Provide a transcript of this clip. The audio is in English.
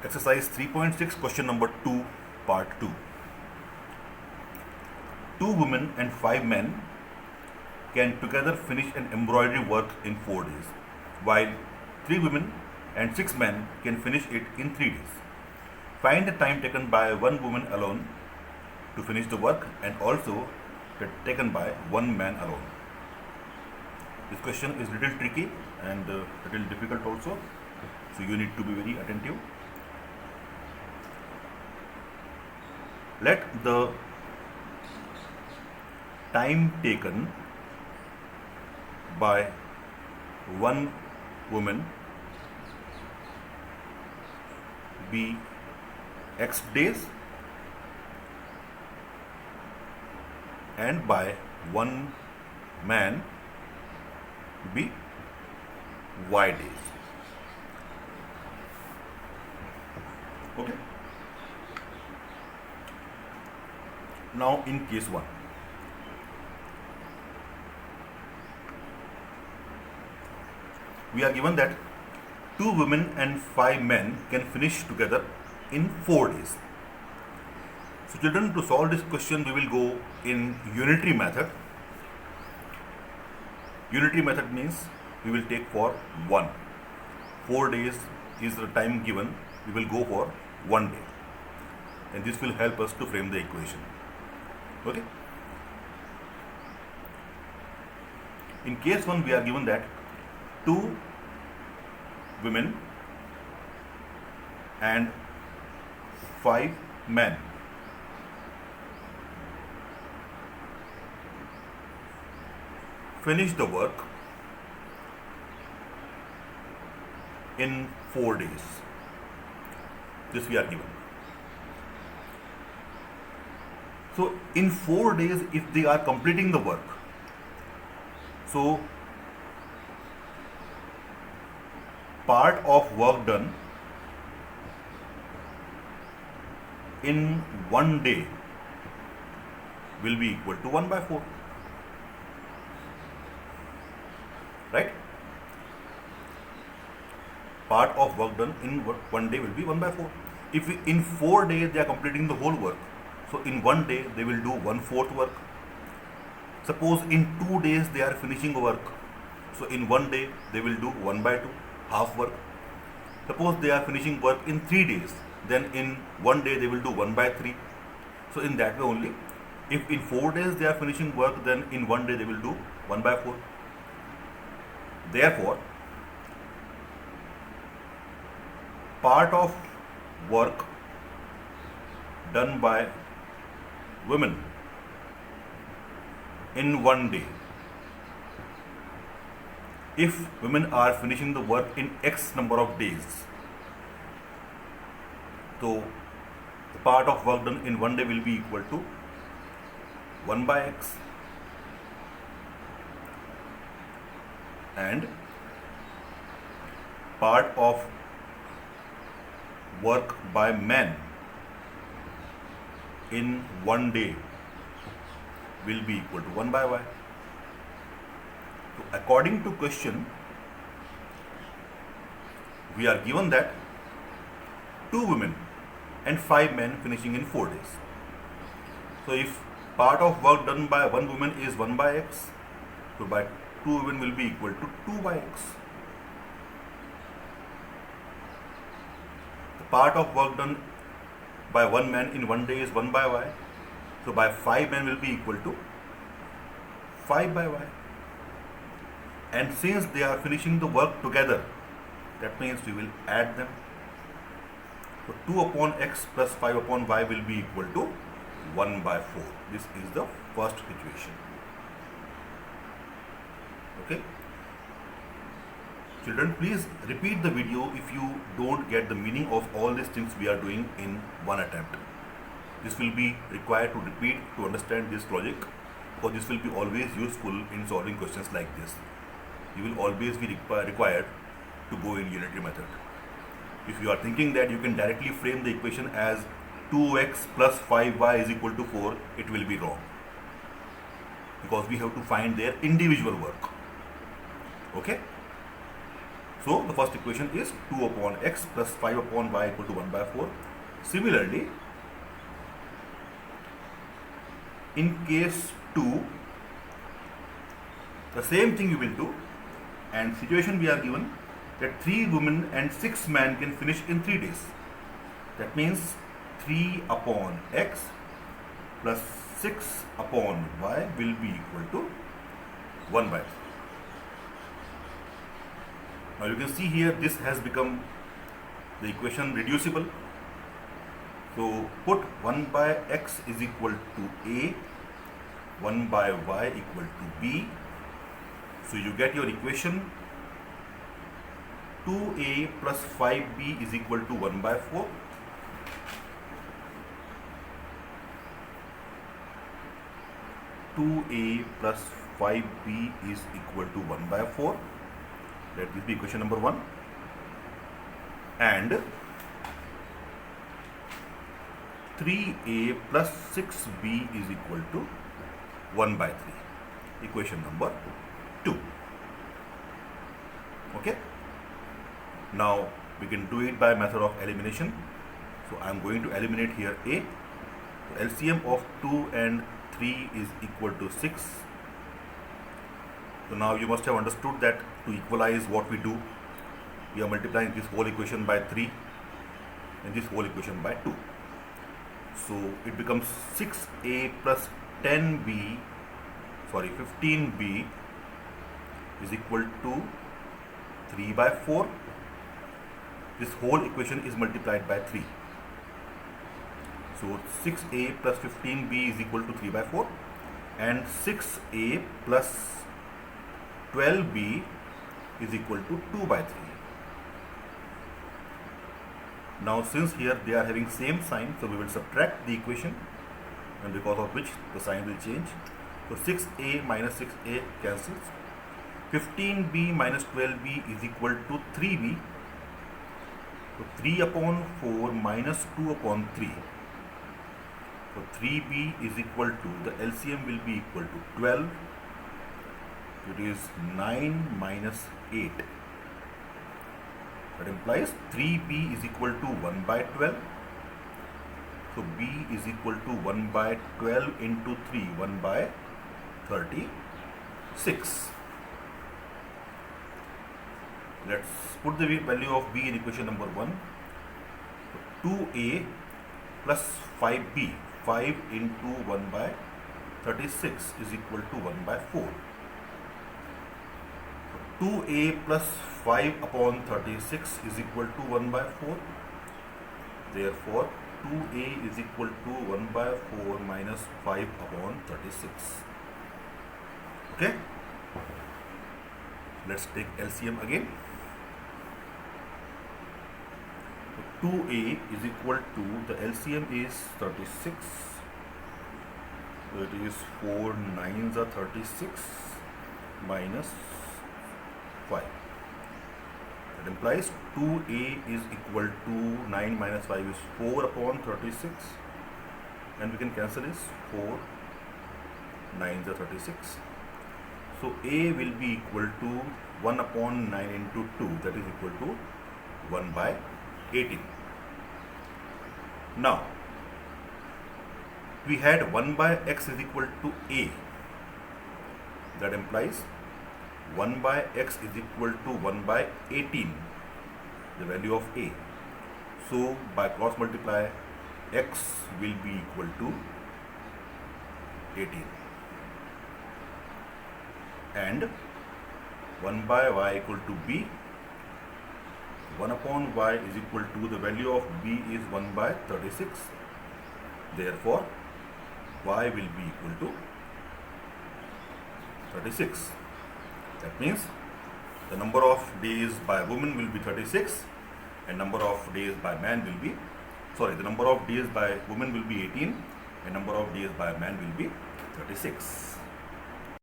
Exercise 3.6, question number 2, part 2. 2 women and 5 men can together finish an embroidery work in 4 days, while 3 women and 6 men can finish it in 3 days. Find the time taken by one woman alone to finish the work and also taken by one man alone. This question is little tricky and little difficult also, so you need to be very attentive. Let the time taken by one woman be X days and by one man be Y days. Okay. Now in case 1, we are given that 2 women and 5 men can finish together in 4 days. So children, to solve this question we will go in unitary method. Unitary method means we will take for 1. 4 days is the time given, we will go for 1 day, and this will help us to frame the equation. Okay. In case 1 we are given that 2 women and 5 men finish the work in 4 days. This we are given. So in 4 days, if they are completing the work, so part of work done in 1 day will be equal to 1 by 4. Right? Part of work done in 1 day will be 1 by 4. If in 4 days they are completing the whole work, so in 1 day they will do 1/4 work. Suppose in 2 days they are finishing work, so in 1 day they will do 1 by 2, half work. Suppose they are finishing work in 3 days, then in 1 day they will do 1 by 3. So in that way only, if in 4 days they are finishing work, then in 1 day they will do 1 by 4. Therefore, part of work done by women in 1 day, if women are finishing the work in X number of days, so the part of work done in 1 day will be equal to 1 by X, and part of work by men in 1 day will be equal to 1 by Y. So according to question, we are given that 2 women and 5 men finishing in 4 days. So if part of work done by one woman is 1 by X, so by 2 women will be equal to 2 by X. The part of work done by one man in 1 day is 1 by Y, so by 5 men will be equal to 5 by Y. And since they are finishing the work together, that means we will add them. So 2 upon X plus 5 upon Y will be equal to 1 by 4. This is the first situation. Okay. Children, please repeat the video if you don't get the meaning of all these things we are doing in one attempt. This will be required to repeat to understand this logic, because this will be always useful in solving questions like this. You will always be required to go in unitary method. If you are thinking that you can directly frame the equation as 2x plus 5y is equal to 4, it will be wrong, because we have to find their individual work. Okay. So the first equation is 2 upon x plus 5 upon y equal to 1 by 4. Similarly, in case 2, the same thing you will do, and situation we are given that 3 women and 6 men can finish in 3 days. That means 3 upon x plus 6 upon y will be equal to 1 by 3. Now you can see here this has become the equation reducible. So put 1 by x is equal to a, 1 by y equal to b. So you get your equation 2a plus 5b is equal to 1 by 4. (2a plus 5b is equal to 1 by 4. Let this be equation number 1. And 3a plus 6b is equal to 1 by 3. Equation number 2. Okay. Now we can do it by method of elimination. So I am going to eliminate here a. So LCM of 2 and 3 is equal to 6. So now you must have understood that to equalize what we do, we are multiplying this whole equation by 3 and this whole equation by 2. So it becomes 6a plus 15b is equal to 3 by 4. This whole equation is multiplied by 3. So 6a plus 15b is equal to 3 by 4, and 6a plus 12b is equal to 2 by 3. Now since here they are having same sign, so we will subtract the equation, and because of which the sign will change. So 6a minus 6a cancels. 15b minus 12b is equal to 3b. So 3 upon 4 minus 2 upon 3. So 3b is equal to, the LCM will be equal to 12. It is 9 minus 8. That implies 3b is equal to 1 by 12. So b is equal to 1 by 12 into 3, 1 by 36. Let's put the value of b in equation number 1. So 2a plus 5b, 5 into 1 by 36 is equal to 1 by 4. 2a plus 5 upon 36 is equal to 1 by 4. Therefore, 2a is equal to 1 by 4 minus 5 upon 36. Okay? Let's take LCM again. 2a is equal to, the LCM is 36. So it is 4 9s are 36 minus 5. That implies 2a is equal to 9 minus 5 is 4 upon 36, and we can cancel this 4 9s are 36. So a will be equal to 1 upon 9 into 2, that is equal to 1 by 18. Now we had 1 by x is equal to a. That implies 1 by x is equal to 1 by 18, the value of a. So by cross multiply, x will be equal to 18, and 1 by y equal to b. 1 upon y is equal to, the value of b is 1 by 36. Therefore, y will be equal to 36. That means the number of days by woman will be 36, and number of days by man will be, the number of days by woman will be 18, and number of days by man will be 36.